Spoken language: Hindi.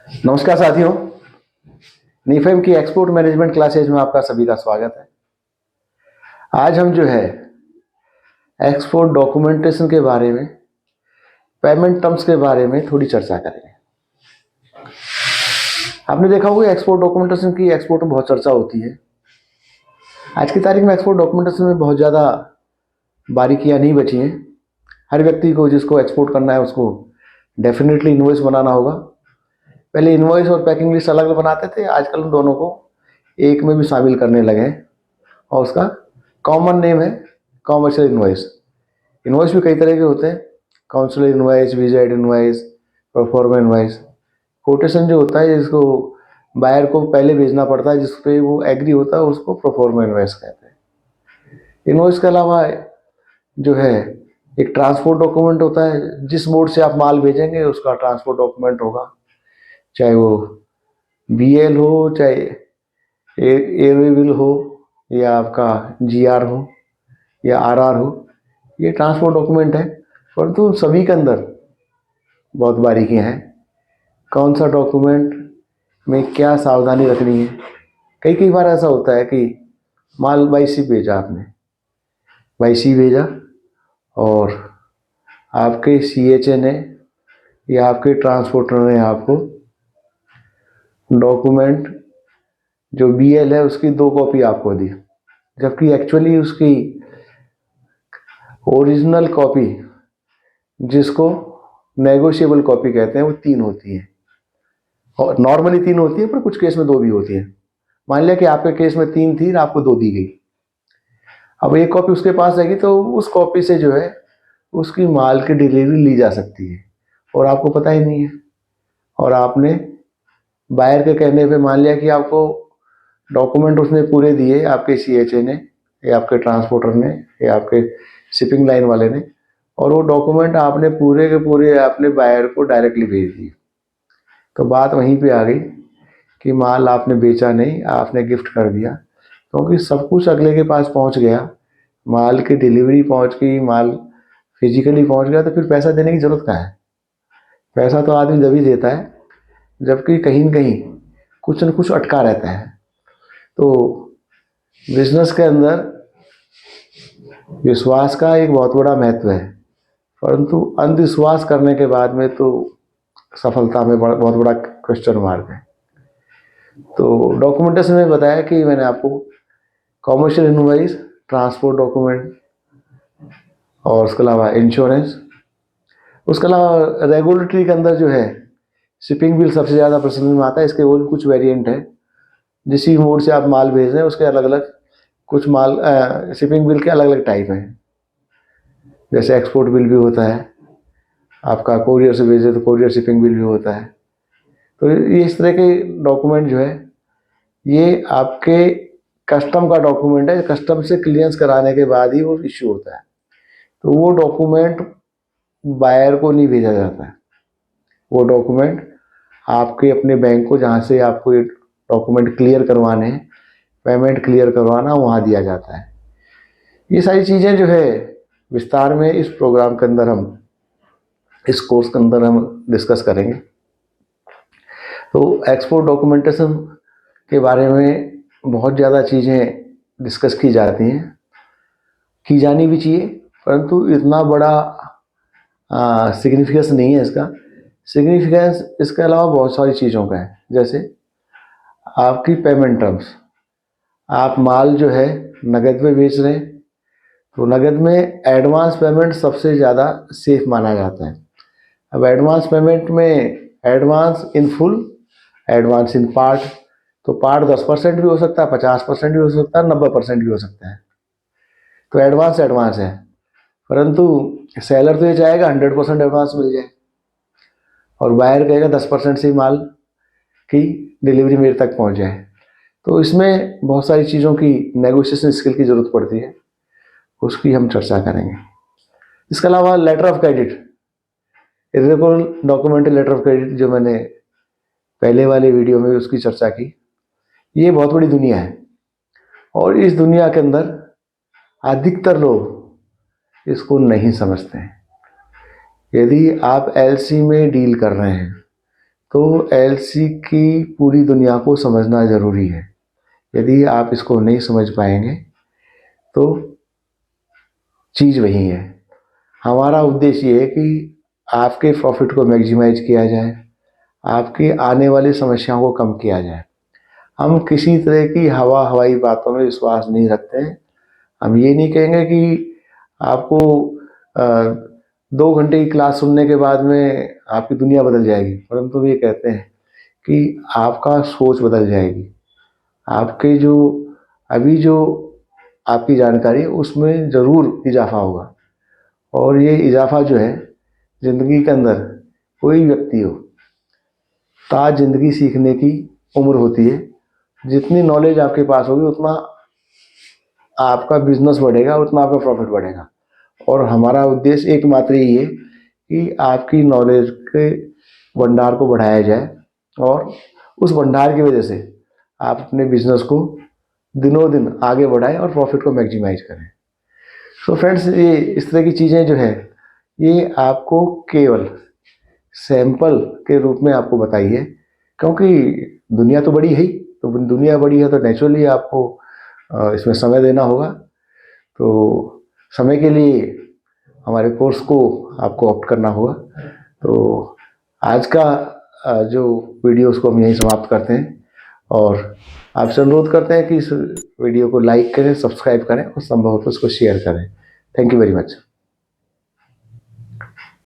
नमस्कार साथियों, नीफेम की एक्सपोर्ट मैनेजमेंट क्लासेज में आपका सभी का स्वागत है। आज हम जो है एक्सपोर्ट डॉक्यूमेंटेशन के बारे में, पेमेंट टर्म्स के बारे में थोड़ी चर्चा करेंगे। आपने देखा होगा एक्सपोर्ट डॉक्यूमेंटेशन की एक्सपोर्ट में बहुत चर्चा होती है। आज की तारीख में एक्सपोर्ट डॉक्यूमेंटेशन में बहुत ज़्यादा बारीकियाँ नहीं बची हैं। हर व्यक्ति को जिसको एक्सपोर्ट करना है उसको डेफिनेटली इनवॉइस बनाना होगा। पहले इनवॉइस और पैकिंग लिस्ट अलग बनाते थे, आजकल उन दोनों को एक में भी शामिल करने लगे हैं और उसका कॉमन नेम है कॉमर्शियल इनवॉइस। इनवॉइस भी कई तरह के होते हैं, consular invoice, visit invoice, proforma invoice. Quotation जो होता है जिसको बायर को पहले भेजना पड़ता है, जिस पे वो एग्री होता है, उसको प्रोफॉर्मा इनवॉइस कहते हैं। इनवॉइस के अलावा जो है एक ट्रांसपोर्ट डॉक्यूमेंट होता है, जिस मोड से आप माल भेजेंगे उसका ट्रांसपोर्ट डॉक्यूमेंट होगा, चाहे वो बीएल हो, चाहे एयरवेल हो, या आपका जीआर हो या आरआर हो। ये ट्रांसपोर्ट डॉक्यूमेंट है, परंतु उन सभी के अंदर बहुत बारीकियां हैं। कौन सा डॉक्यूमेंट में क्या सावधानी रखनी है। कई कई बार ऐसा होता है कि माल बाई सी भेजा, आपने बाई सी भेजा और आपके सीएचए ने या आपके ट्रांसपोर्टर ने आपको डॉक्यूमेंट जो बीएल है उसकी 2 कॉपी आपको दी, जबकि एक्चुअली उसकी ओरिजिनल कॉपी, जिसको नेगोशिएबल कॉपी कहते हैं, वो 3 होती है। और नॉर्मली 3 होती है, पर कुछ केस में 2 भी होती है। मान लिया कि आपके केस में 3 थी और आपको 2 दी गई। अब एक कॉपी उसके पास रहेगी तो उस कॉपी से जो है उसकी माल की डिलीवरी ली जा सकती है और आपको पता ही नहीं है। और आपने बायर के कहने पे मान लिया कि आपको डॉक्यूमेंट उसने पूरे दिए, आपके सीएचए ने या आपके ट्रांसपोर्टर ने या आपके शिपिंग लाइन वाले ने, और वो डॉक्यूमेंट आपने पूरे के पूरे आपने बायर को डायरेक्टली भेज दिए। तो बात वहीं पे आ गई कि माल आपने बेचा नहीं, आपने गिफ्ट कर दिया, क्योंकि सब कुछ अगले के पास पहुंच गया, माल की डिलीवरी पहुंच गई, माल फिजिकली पहुंच गया, तो फिर पैसा देने की जरूरत कहाँ है। पैसा तो आदमी जब ही देता है जबकि कहीं न कहीं कुछ न कुछ अटका रहता है। तो बिजनेस के अंदर विश्वास का एक बहुत बड़ा महत्व है, परंतु अंधविश्वास करने के बाद में तो सफलता में बहुत बड़ा क्वेश्चन मार्क है। तो डॉक्यूमेंटेशन में बताया कि मैंने आपको कॉमर्शियल इनवॉइस, ट्रांसपोर्ट डॉक्यूमेंट और उसके अलावा इंश्योरेंस, उसके अलावा रेगुलेटरी के अंदर जो है शिपिंग बिल सबसे ज़्यादा प्रचलन में आता है। इसके और भी कुछ वेरिएंट है, जिस भी मोड से आप माल भेज रहे हैं उसके अलग अलग कुछ माल शिपिंग बिल के अलग अलग टाइप हैं। जैसे एक्सपोर्ट बिल भी होता है, आपका कोरियर से भेजे तो कोरियर शिपिंग बिल भी होता है। तो ये इस तरह के डॉक्यूमेंट जो है ये आपके कस्टम का डॉक्यूमेंट है, कस्टम से क्लियरेंस कराने के बाद ही वो इश्यू होता है। तो वो डॉक्यूमेंट बायर को नहीं भेजा जाता है, वो डॉक्यूमेंट आपके अपने बैंक को, जहाँ से आपको ये डॉक्यूमेंट क्लियर करवाने हैं, पेमेंट क्लियर करवाना, वहाँ दिया जाता है। ये सारी चीज़ें जो है विस्तार में इस प्रोग्राम के अंदर हम, इस कोर्स के अंदर हम डिस्कस करेंगे। तो एक्सपोर्ट डॉक्यूमेंटेशन के बारे में बहुत ज़्यादा चीज़ें डिस्कस की जाती हैं, की जानी भी चाहिए, परंतु इतना बड़ा सिग्निफिकेंस नहीं है इसका। सिग्निफिकेंस इसके अलावा बहुत सारी चीज़ों का है, जैसे आपकी पेमेंट टर्म्स। आप माल जो है नगद में बेच रहे हैं तो नगद में एडवांस पेमेंट सबसे ज़्यादा सेफ माना जाता है। अब एडवांस पेमेंट में advance in full, advance in part, तो पार्ट 10% भी हो सकता है, 50% भी हो सकता है, 90% भी हो सकता है। तो एडवांस एडवांस है, परंतु सेलर तो ये चाहेगा 100% एडवांस मिल जाए और बायर कहेगा 10% से ही माल की डिलीवरी मेरे तक पहुंच जाए। तो इसमें बहुत सारी चीज़ों की नेगोशिएशन स्किल की ज़रूरत पड़ती है, उसकी हम चर्चा करेंगे। इसके अलावा letter of credit, irrevocable document letter of credit, जो मैंने पहले वाले वीडियो में उसकी चर्चा की, ये बहुत बड़ी दुनिया है और इस दुनिया के अंदर अधिकतर लोग इसको नहीं समझते हैं। यदि आप एलसी में डील कर रहे हैं तो एलसी की पूरी दुनिया को समझना ज़रूरी है। यदि आप इसको नहीं समझ पाएंगे तो चीज़ वही है। हमारा उद्देश्य ये है कि आपके प्रॉफिट को मैक्सिमाइज किया जाए, आपकी आने वाली समस्याओं को कम किया जाए। हम किसी तरह की हवाई बातों में विश्वास नहीं रखते हैं। हम ये नहीं कहेंगे कि आपको 2 घंटे की क्लास सुनने के बाद में आपकी दुनिया बदल जाएगी, परंतु ये कहते हैं कि आपका सोच बदल जाएगी। आपके जो अभी जो आपकी जानकारी है उसमें ज़रूर इजाफा होगा, और ये इजाफा जो है ज़िंदगी के अंदर कोई व्यक्ति हो, ताज ज़िंदगी सीखने की उम्र होती है। जितनी नॉलेज आपके पास होगी उतना आपका बिजनेस बढ़ेगा, उतना आपका प्रॉफिट बढ़ेगा। और हमारा उद्देश्य एकमात्र यही है कि आपकी नॉलेज के भंडार को बढ़ाया जाए, और उस भंडार की वजह से आप अपने बिजनेस को दिनों दिन आगे बढ़ाएं और प्रॉफिट को मैक्सिमाइज करें। तो फ्रेंड्स, ये इस तरह की चीज़ें जो है ये आपको केवल सैंपल के रूप में आपको बताई है, क्योंकि दुनिया तो बड़ी है ही। तो दुनिया बड़ी है तो नेचुरली आपको इसमें समय देना होगा। तो समय के लिए हमारे कोर्स को आपको ऑप्ट करना होगा। तो आज का जो वीडियो उसको हम यहीं समाप्त करते हैं, और आपसे अनुरोध करते हैं कि इस वीडियो को लाइक करें, सब्सक्राइब करें और संभव हो तो उसको शेयर करें। Thank you very much.